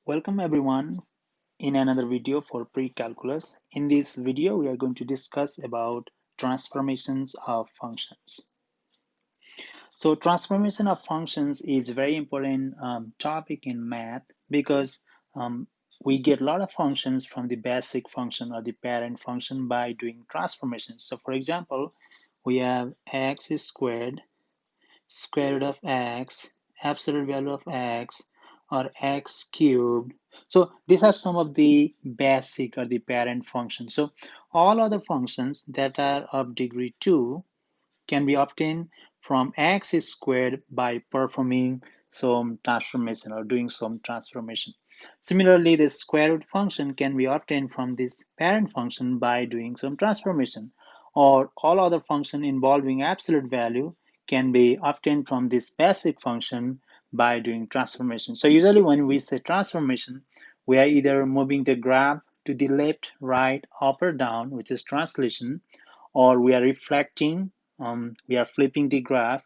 Welcome everyone in another video for pre-calculus. In this video, we are going to discuss about transformations of functions. So transformation of functions is a very important topic in math because um, we get a lot of functions from the basic function or the parent function by doing transformations. So for example, we have x squared, square root of x, absolute value of x, or x cubed. So these are some of the basic or the parent functions. So all other functions that are of degree 2 can be obtained from x squared by performing some transformation or doing some transformation. Similarly, the square root function can be obtained from this parent function by doing some transformation, or all other function involving absolute value can be obtained from this basic function by doing transformation. So usually when we say transformation, we are either moving the graph to the left, right, up or down, which is translation, or we are reflecting, we are flipping the graph,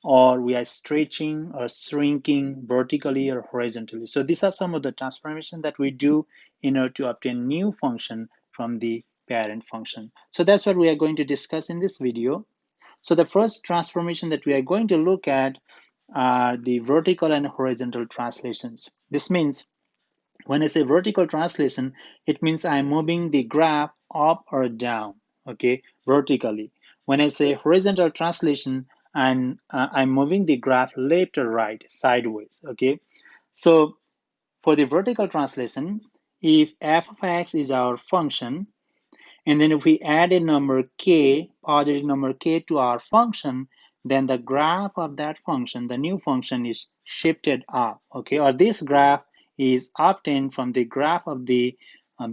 or we are stretching or shrinking vertically or horizontally. So these are some of the transformations that we do in order to obtain new function from the parent function. So that's what we are going to discuss in this video. So the first transformation that we are going to look at are the vertical and horizontal translations. This means when I say vertical translation, it means I'm moving the graph up or down, okay, vertically. When I say horizontal translation, I'm moving the graph left or right, sideways, okay. So for the vertical translation, if f of x is our function, and then if we add a number k, positive number k to our function, then the graph of that function, the new function, is shifted up, okay? Or this graph is obtained from the graph of the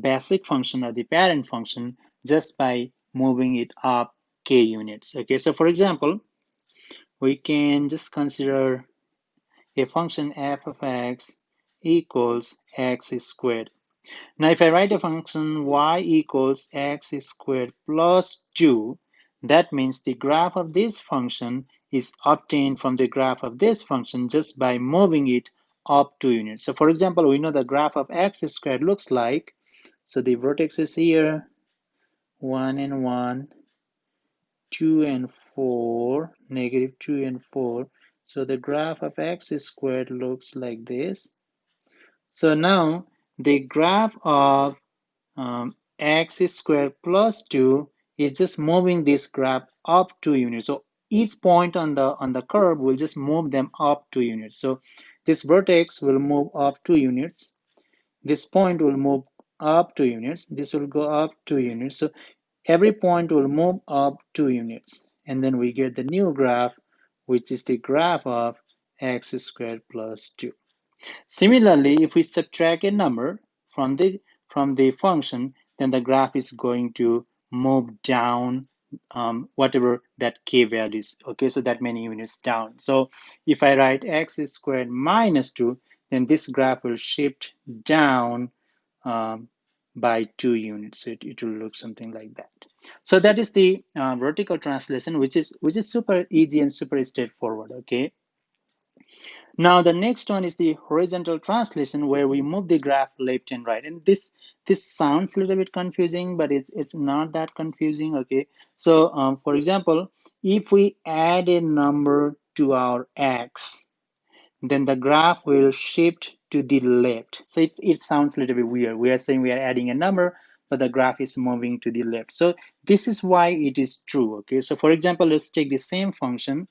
basic function or the parent function just by moving it up k units, okay? So for example, we can just consider a function f of x equals x squared. Now, if I write a function y equals x squared plus 2, that means the graph of this function is obtained from the graph of this function just by moving it up 2 units. So, for example, we know the graph of x squared looks like, so the vertex is here, 1 and 1, 2 and 4, negative 2 and 4. So the graph of x squared looks like this. So now the graph of x squared plus 2 is just moving this graph up 2 units. So each point on the curve will just move them up 2 units. So this vertex will move up 2 units. This point will move up 2 units. This will go up 2 units. So every point will move up 2 units. And then we get the new graph, which is the graph of x squared plus 2. Similarly, if we subtract a number from the function, then the graph is going to move down whatever that k value is. Okay, so that many units down. So if I write x squared minus 2, then this graph will shift down um, by 2 units. So it will look something like that. So that is the vertical translation, which is super easy and super straightforward. Okay. Now the next one is the horizontal translation where we move the graph left and right. And this sounds a little bit confusing, but it's not that confusing, okay? So for example, if we add a number to our x, then the graph will shift to the left. So it sounds a little bit weird. We are saying we are adding a number, but the graph is moving to the left. So this is why it is true, okay? So for example, let's take the same function.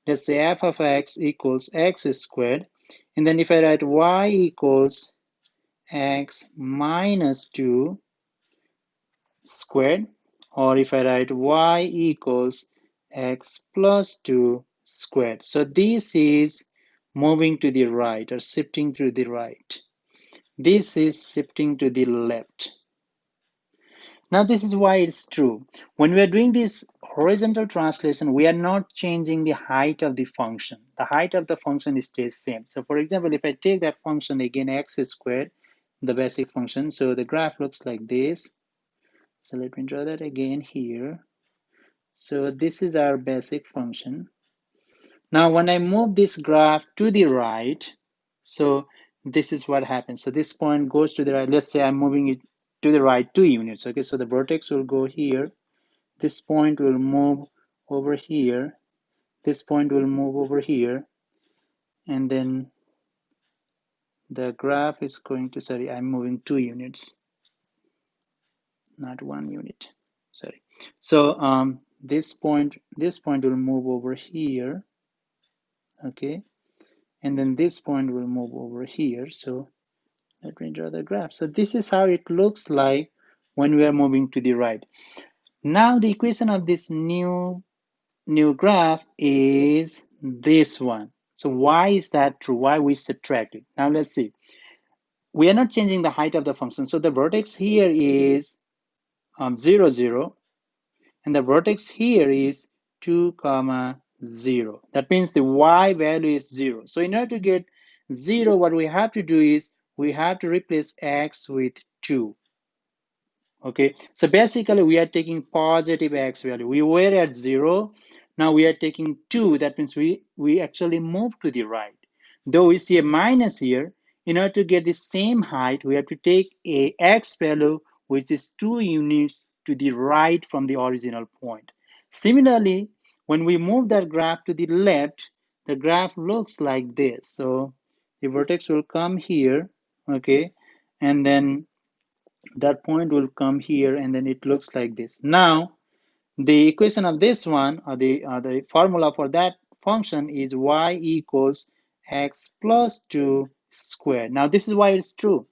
Let's say f of x equals x squared. And then if I write y equals x minus 2 squared, or if I write y equals x plus 2 squared. So this is moving to the right or shifting to the right. This is shifting to the left. Now this is why it's true. When we are doing this horizontal translation, we are not changing the height of the function. The height of the function stays same. So for example, if I take that function again, x squared, the basic function, so the graph looks like this. So let me draw that again here. So this is our basic function. Now when I move this graph to the right, so this is what happens. So this point goes to the right. Let's say I'm moving it to the right 2 units. Okay, so the vertex will go here. This point will move over here. This point will move over here. And then the graph is going to, sorry, I'm moving 2 units, not 1 unit. Sorry. So this point will move over here. Okay. And then this point will move over here. So let me draw the graph. So this is how it looks like when we are moving to the right. Now the equation of this new graph is this one. So why is that true? Why we subtract it? Now let's see. We are not changing the height of the function. So the vertex here is 0, 0, and the vertex here is 2, comma 0. That means the y value is 0. So in order to get 0, what we have to do is we have to replace x with 2. Okay, so basically we are taking positive x value. We were at 0, now we are taking 2. That means we actually move to the right. Though we see a minus here, in order to get the same height, we have to take a x value which is 2 units to the right from the original point. Similarly, when we move that graph to the left, the graph looks like this. So the vertex will come here, okay, and then that point will come here, and then it looks like this. Now the equation of this one, or the formula for that function, is y equals x plus 2 squared. Now this is why it's true.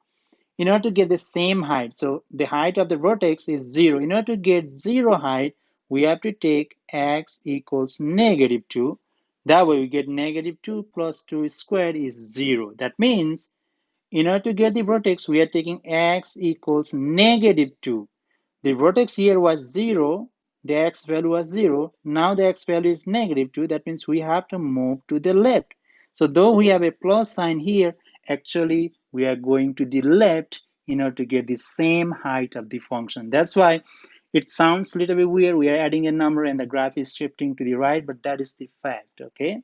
In order to get the same height, so the height of the vertex is 0. In order to get 0 height, we have to take x equals negative 2. That way we get negative 2 plus 2 squared is 0. That means in order to get the vertex, we are taking x equals negative 2. The vertex here was 0, the x value was 0. Now the x value is negative 2. That means we have to move to the left. So though we have a plus sign here, actually we are going to the left in order to get the same height of the function. That's why it sounds a little bit weird. We are adding a number and the graph is shifting to the right, but that is the fact, okay?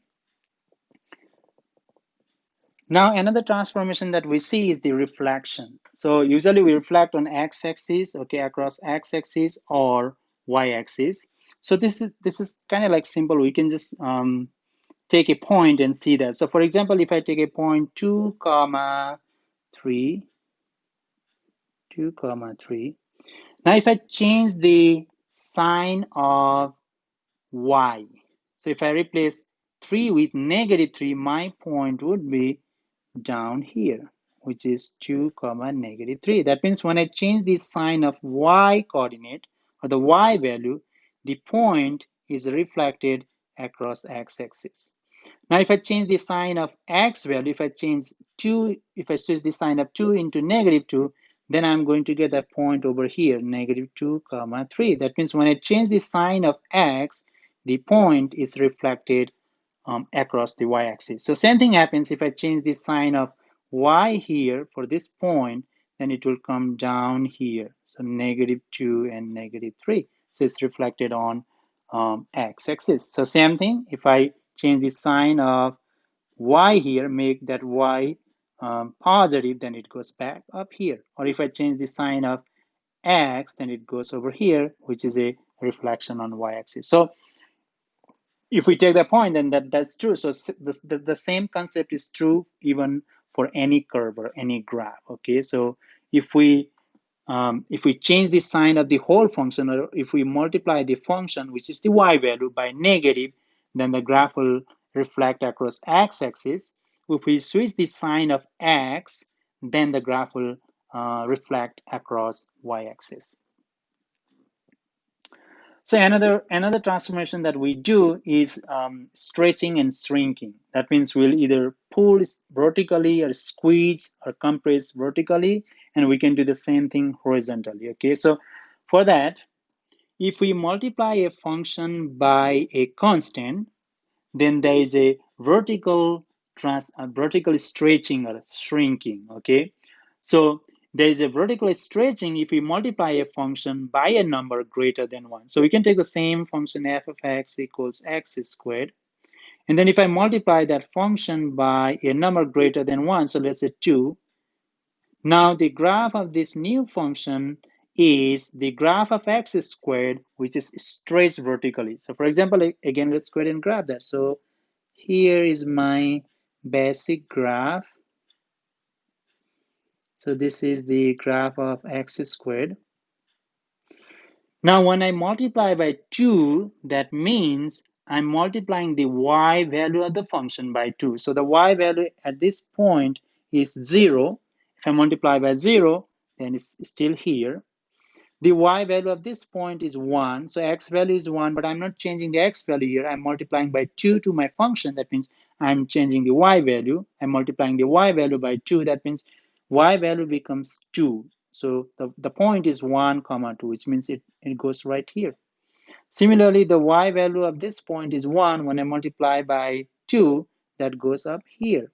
Now, another transformation that we see is the reflection. So usually we reflect on x-axis, okay, across x-axis or y-axis. So this is kind of like simple. We can just take a point and see that. So for example, if I take a point 2, comma 3, 2, comma 3. Now if I change the sign of y, so if I replace 3 with negative 3, my point would be down here, which is 2 comma negative 3. That means when I change the sign of y coordinate or the y value, the point is reflected across x-axis. Now if I change the sign of x value, if I switch the sign of 2 into negative 2, then I'm going to get that point over here, negative 2 comma 3. That means when I change the sign of x, the point is reflected across the y-axis. So same thing happens if I change the sign of y here for this point, then it will come down here. So negative 2 and negative 3. So it's reflected on x-axis. So same thing, if I change the sign of y here, make that y positive, then it goes back up here. Or if I change the sign of x, then it goes over here, which is a reflection on y-axis. So if we take that point, then that's true. So the same concept is true even for any curve or any graph. Okay, so if we change the sign of the whole function, or if we multiply the function, which is the y value, by negative, then the graph will reflect across x-axis. If we switch the sign of x, then the graph will reflect across y-axis. So another transformation that we do is stretching and shrinking. That means we'll either pull vertically or squeeze or compress vertically, and we can do the same thing horizontally. Okay, so for that, if we multiply a function by a constant, then there is a vertical stretching or shrinking. Okay, so there is a vertical stretching if we multiply a function by a number greater than 1. So we can take the same function f of x equals x squared, And then if I multiply that function by a number greater than 1, so let's say 2, now the graph of this new function is the graph of x squared, which is stretched vertically. So for example, again, let's go ahead and graph that. So here is my basic graph. So this is the graph of x squared. Now when I multiply by 2, that means I'm multiplying the y value of the function by 2. So the y value at this point is 0. If I multiply by 0, then it's still here. The y value of this point is 1. So x value is 1, but I'm not changing the x value here. I'm multiplying by 2 to my function. That means I'm changing the y value. I'm multiplying the y value by 2. That means y value becomes 2. So the point is 1 comma 2, which means it goes right here. Similarly, the y value of this point is 1. When I multiply by 2, that goes up here.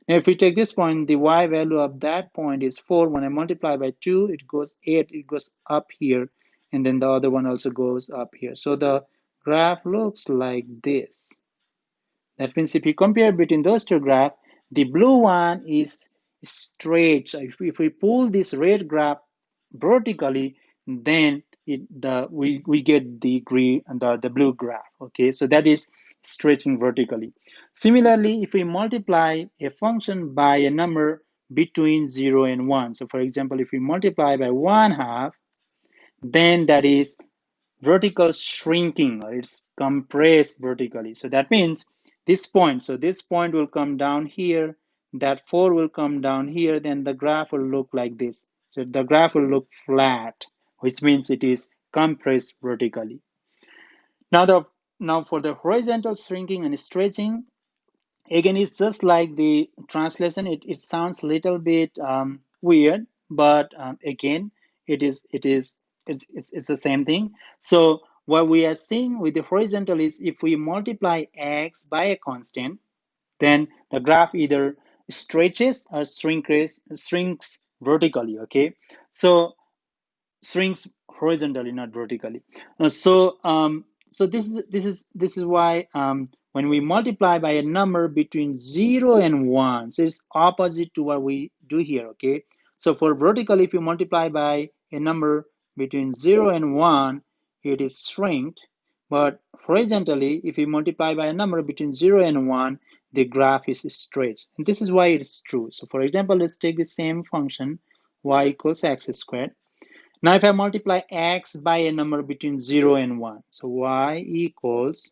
Now, if we take this point, the y value of that point is 4. When I multiply by 2, it goes 8. It goes up here. And then the other one also goes up here. So the graph looks like this. That means if you compare between those two graphs, the blue one is straight. So if we pull this red graph vertically, then we get the green and the blue graph. Okay, so that is stretching vertically. Similarly, if we multiply a function by a number between 0 and 1, so for example, if we multiply by 1/2, then that is vertical shrinking, or it's compressed vertically. So that means this point, so this point will come down here, that 4 will come down here, then the graph will look like this. So the graph will look flat, which means it is compressed vertically. Now for the horizontal shrinking and stretching, again, it's just like the translation. It sounds a little bit weird, but again, it's the same thing. So what we are seeing with the horizontal is if we multiply x by a constant, then the graph either stretches or shrinks vertically. Okay, so shrinks horizontally, not vertically. So this is why when we multiply by a number between 0 and 1, so it's opposite to what we do here. Okay, so for vertical, if you multiply by a number between 0 and 1, it is shrinked. But horizontally, if you multiply by a number between 0 and 1, the graph is stretched. And this is why it's true. So for example, let's take the same function, y equals x squared. Now, if I multiply x by a number between 0 and 1, so y equals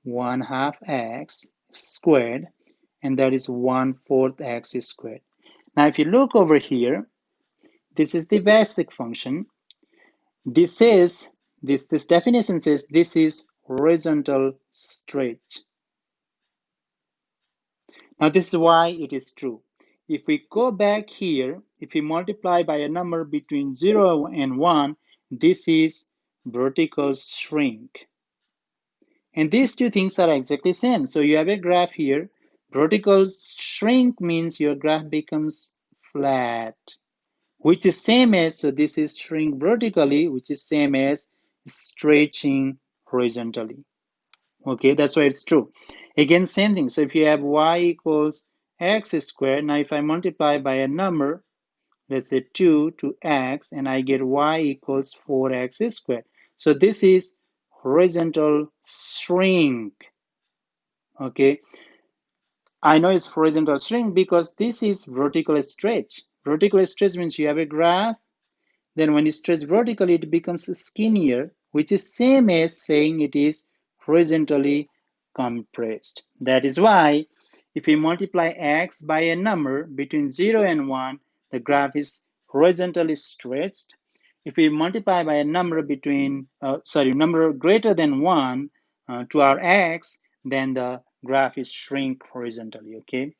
1/2 x squared, and that is 1/4 x squared. Now, if you look over here, this is the basic function. This definition says this is horizontal stretch. Now, this is why it is true. If we go back here, if we multiply by a number between 0 and 1, this is vertical shrink. And these two things are exactly same. So you have a graph here. Vertical shrink means your graph becomes flat, which is same as, so this is shrink vertically, which is same as stretching horizontally. Okay, that's why it's true. Again, same thing. So if you have y equals x squared, now if I multiply by a number, let's say 2 to x, and I get y equals 4x squared. So this is horizontal shrink. Okay, I know it's horizontal shrink because this is vertical stretch. Vertical stretch means you have a graph, then when you stretch vertically, it becomes skinnier, which is same as saying it is horizontally compressed. That is why if we multiply x by a number between 0 and 1, the graph is horizontally stretched. If we multiply by a number number greater than 1 to our x, then the graph is shrink horizontally. Okay,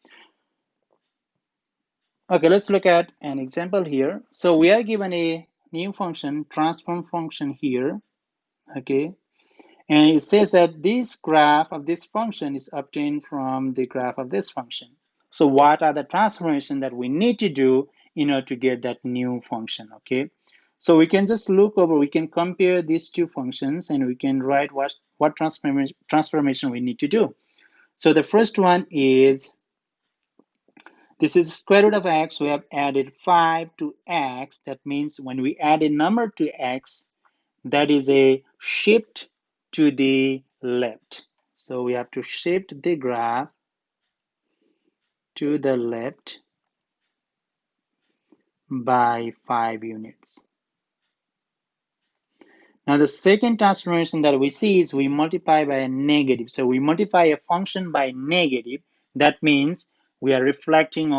let's look at an example here. So we are given a new function, transform function here, okay? And it says that this graph of this function is obtained from the graph of this function. So what are the transformations that we need to do in order to get that new function, okay? So we can just look over, we can compare these two functions and we can write what transformation we need to do. So the first one is, this is square root of x. We have added 5 to x. That means when we add a number to x, that is a shift to the left. So we have to shift the graph to the left by 5 units. Now the second transformation that we see is we multiply by a negative. So we multiply a function by negative. That means we are reflecting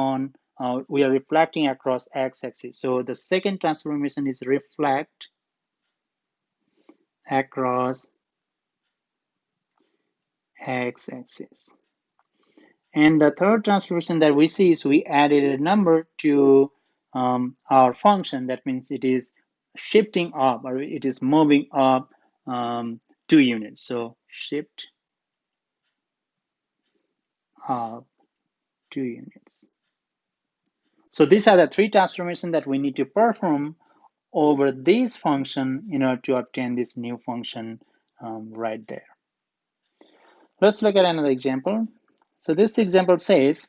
across x-axis. So the second transformation is reflect across x-axis. And the third transformation that we see is we added a number to our function. That means it is shifting up, or it is moving up 2 units. So shift up 2 units. So these are the three transformations that we need to perform over this function in order to obtain this new function right there. Let's look at another example. So this example says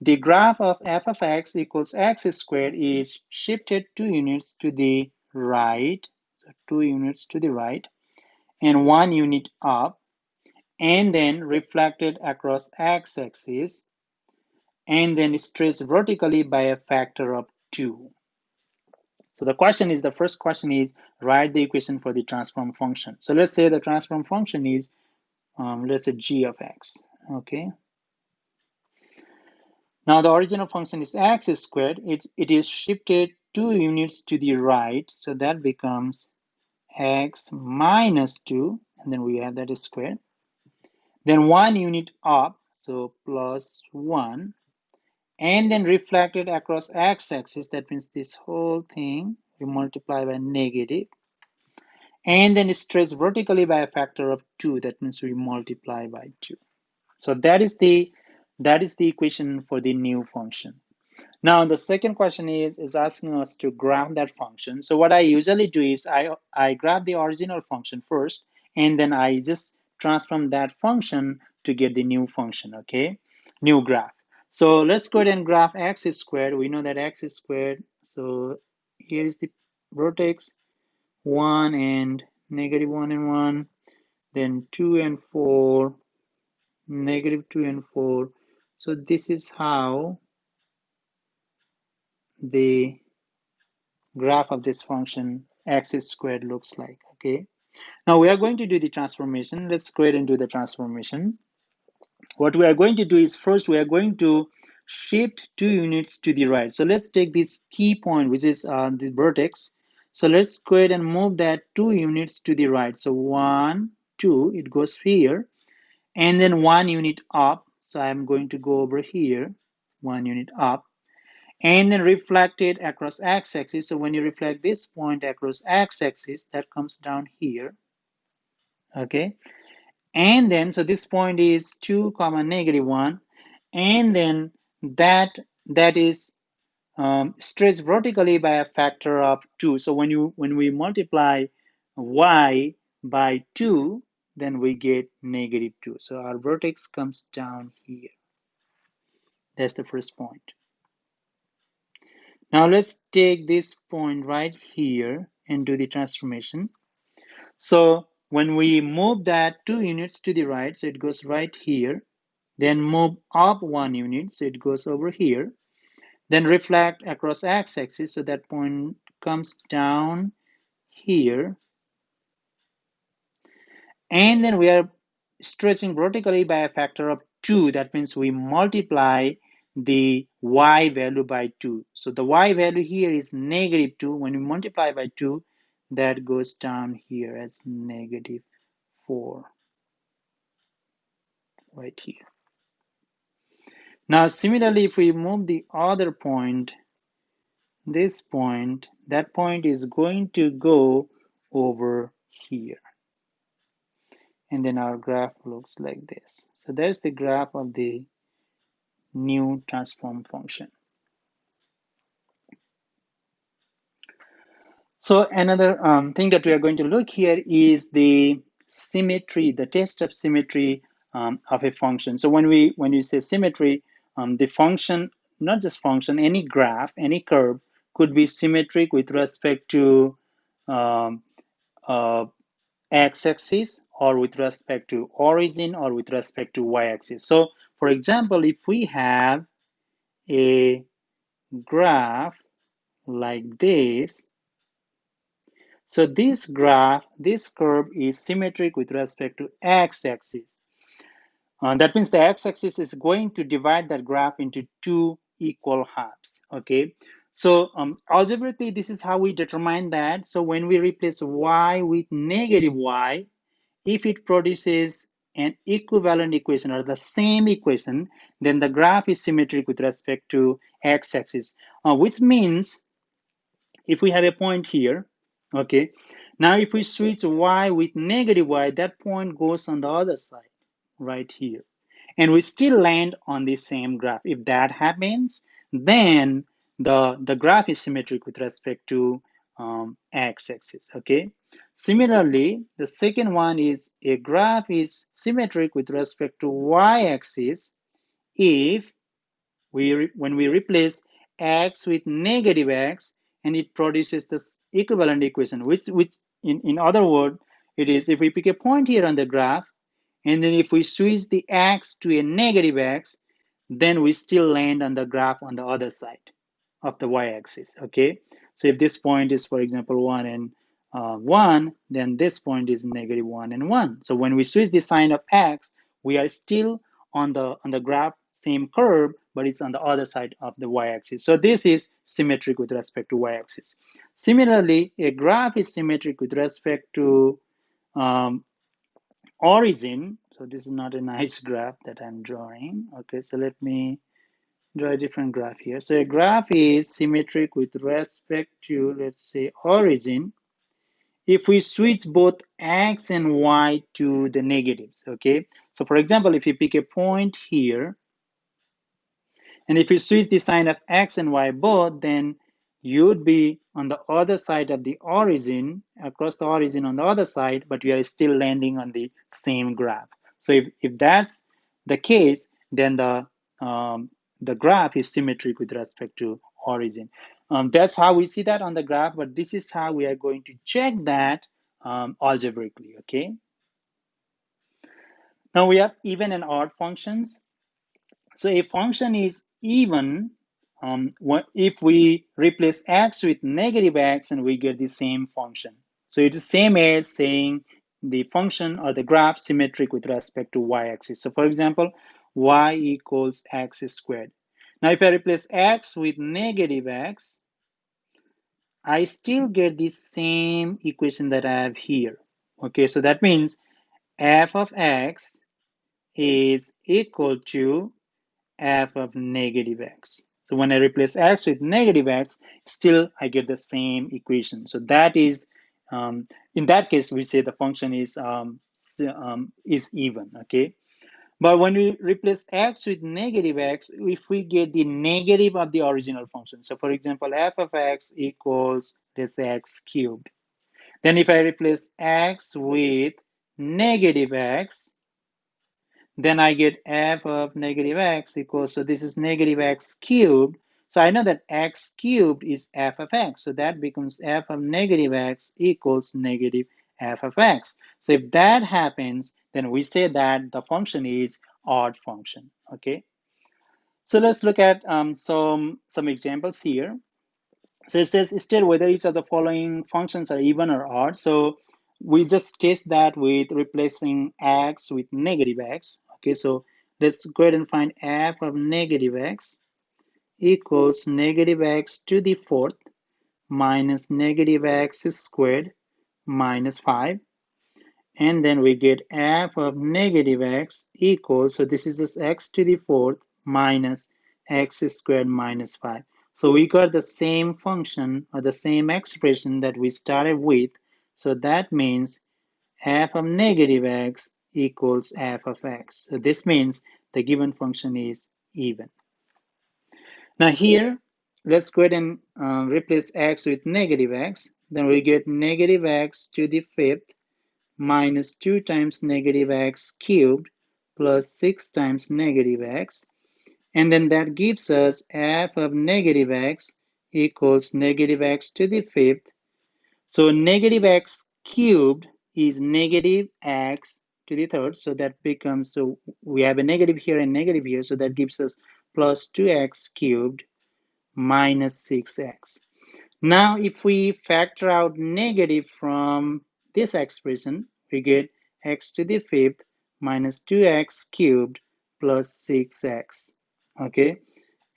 the graph of f of x equals x squared is shifted 2 units to the right, so 2 units to the right, and 1 unit up, and then reflected across x-axis, and then stretched vertically by a factor of 2. So the first question is, write the equation for the transform function. So let's say the transform function is, let's say g of x, okay? Now the original function is x squared. It is shifted 2 units to the right, so that becomes x minus 2, and then we have that squared. Then 1 unit up, so plus 1, and then reflected across x-axis. That means this whole thing we multiply by negative, and then stretched vertically by a factor of 2. That means we multiply by 2. So that is the equation for the new function. Now the second question is asking us to graph that function. So what I usually do is I grab the original function first, and then I just transform that function to get the new function, okay? New graph. So let's go ahead and graph x squared. We know that x is squared. So here is the vertex 1 and negative 1 and 1, then 2 and 4, negative 2 and 4. So this is how the graph of this function x squared looks like, okay? Now we are going to do the transformation. Let's go ahead and do the transformation. What we are going to do is, first we are going to shift 2 units to the right. So let's take this key point, which is the vertex. So let's go ahead and move that 2 units to the right. So 1, 2, it goes here, and then 1 unit up. So I'm going to go over here, 1 unit up, and then reflect it across x-axis. So when you reflect this point across x-axis, that comes down here, okay? And then, so this point is 2 comma negative 1, and then that is stretched vertically by a factor of 2. So when we multiply y by 2, then we get negative 2. So our vertex comes down here. That's the first point. Now let's take this point right here and do the transformation. So when we move that 2 units to the right, so it goes right here, then move up 1 unit, so it goes over here, then reflect across x-axis, so that point comes down here, and then we are stretching vertically by a factor of 2. That means we multiply the y value by 2. So the y value here is negative 2. When we multiply by 2, that goes down here as negative 4 right here. Now similarly, if we move the other point, this point, that point is going to go over here. And then our graph looks like this. So there's the graph of the new transform function. So another thing that we are going to look here is the symmetry, the test of symmetry of a function. So when you say symmetry, the function, not just function, any graph, any curve could be symmetric with respect to um, uh, x-axis or with respect to origin or with respect to y-axis. So for example, if we have a graph like this, so this graph, this curve is symmetric with respect to x-axis. That means the x-axis is going to divide that graph into two equal halves, okay? So algebraically, this is how we determine that. So when we replace y with negative y, if it produces an equivalent equation or the same equation, then the graph is symmetric with respect to x-axis, which means if we have a point here, okay, now if we switch y with negative y, that point goes on the other side, right here. And we still land on the same graph. If that happens, then the graph is symmetric with respect to x-axis, okay? Similarly, the second one is a graph is symmetric with respect to y-axis if when we replace x with negative x, and it produces this equivalent equation, which in other words, it is if we pick a point here on the graph, and then if we switch the x to a negative x, then we still land on the graph on the other side of the y-axis, okay? So if this point is, for example, 1 and 1, then this point is negative 1 and 1. So when we switch the sign of x, we are still on the graph, same curve, but it's on the other side of the y-axis. So this is symmetric with respect to y-axis. Similarly, a graph is symmetric with respect to um, origin. So this is not a nice graph that I'm drawing. Okay, so let me draw a different graph here. So a graph is symmetric with respect to, let's say, origin if we switch both x and y to the negatives, okay? So for example, if you pick a point here, and if you switch the sign of x and y both, then you would be on the other side of the origin, across the origin on the other side, but you are still landing on the same graph. So if that's the case, then the graph is symmetric with respect to origin. That's how we see that on the graph, but this is how we are going to check that algebraically, okay? Now we have even and odd functions. So a function is even if we replace x with negative x and we get the same function. So it's the same as saying the function or the graph symmetric with respect to y-axis. So for example, y equals x squared. Now if I replace x with negative x, I still get the same equation that I have here. Okay, so that means f of x is equal to f of negative x. So when I replace x with negative x, still I get the same equation. So that is, in that case, we say the function is even, okay? But when we replace x with negative x, if we get the negative of the original function, so for example, f of x equals this x cubed. Then if I replace x with negative x, then I get f of negative x equals, so this is negative x cubed. So I know that x cubed is f of x. So that becomes f of negative x equals negative f of x. So if that happens, then we say that the function is odd function, okay? So let's look at some examples here. So it says state whether each of the following functions are even or odd. So we just test that with replacing x with negative x. Okay, so let's go ahead and find f of negative x equals negative x to the fourth minus negative x squared minus 5. And then we get f of negative x equals, so this is just x to the fourth minus x squared minus 5. So we got the same function or the same expression that we started with. So that means f of negative x equals f of x. So this means the given function is even. Now here, let's go ahead and replace x with negative x. then we get negative x to the fifth minus 2 times negative x cubed plus 6 times negative x. And then that gives us f of negative x equals negative x to the fifth. So negative x cubed is negative x to the third. So that becomes, so we have a negative here and negative here. So that gives us plus 2x cubed minus 6x. Now, if we factor out negative from this expression, we get x to the fifth minus 2x cubed plus 6x. Okay,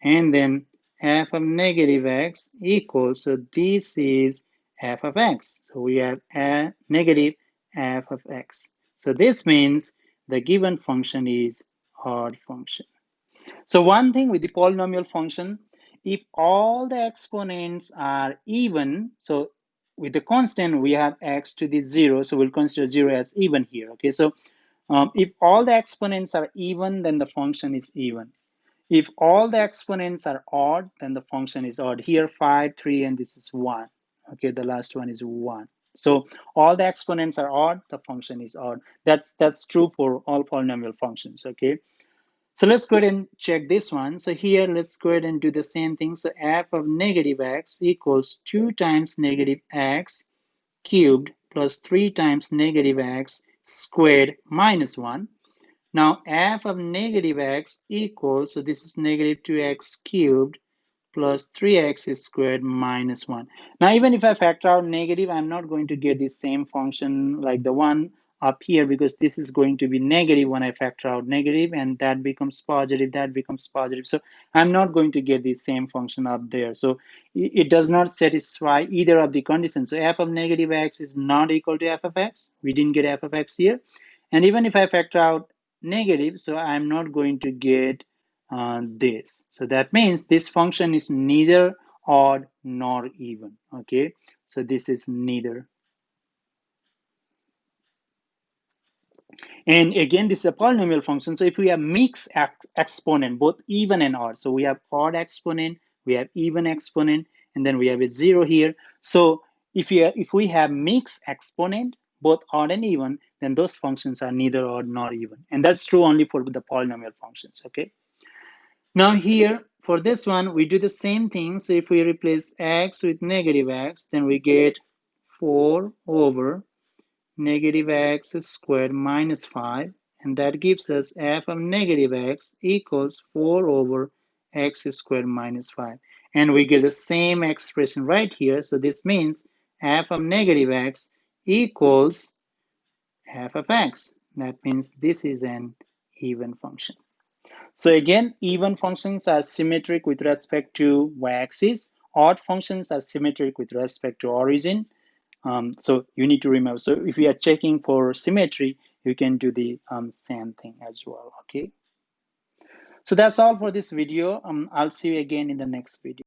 and then f of negative x equals, so this is f of x. So we have a negative f of x. So this means the given function is odd function. So one thing with the polynomial function, if all the exponents are even, so with the constant we have x to the 0, so we'll consider 0 as even here. Okay, so if all the exponents are even, then the function is even. If all the exponents are odd, then the function is odd. Here 5, 3, and this is 1. Okay, the last one is 1. So all the exponents are odd, the function is odd. That's true for all polynomial functions. Okay, so let's go ahead and check this one. So here, let's go ahead and do the same thing. So f of negative x equals 2 times negative x cubed plus 3 times negative x squared minus 1. Now f of negative x equals, so this is negative 2x cubed plus 3x squared minus 1. Now, even if I factor out negative, I'm not going to get the same function like the one up here, because this is going to be negative when I factor out negative, and that becomes positive, that becomes positive. So I'm not going to get the same function up there. So it does not satisfy either of the conditions. So f of negative x is not equal to f of x. We didn't get f of x here. And even if I factor out negative, so I'm not going to get this. So that means this function is neither odd nor even. Okay, so this is neither. And again, this is a polynomial function. So if we have mixed exponent, both even and odd, so we have odd exponent, we have even exponent, and then we have a 0 here. So if we have mixed exponent, both odd and even, then those functions are neither odd nor even. And that's true only for the polynomial functions. Okay. Now here, for this one, we do the same thing. So if we replace x with negative x, then we get 4 over negative x squared minus 5. And that gives us f of negative x equals 4 over x squared minus 5. And we get the same expression right here. So this means f of negative x equals f of x. That means this is an even function. So again, even functions are symmetric with respect to y-axis. Odd functions are symmetric with respect to origin. So you need to remember. So if we are checking for symmetry, you can do the same thing as well. Okay. So that's all for this video. I'll see you again in the next video.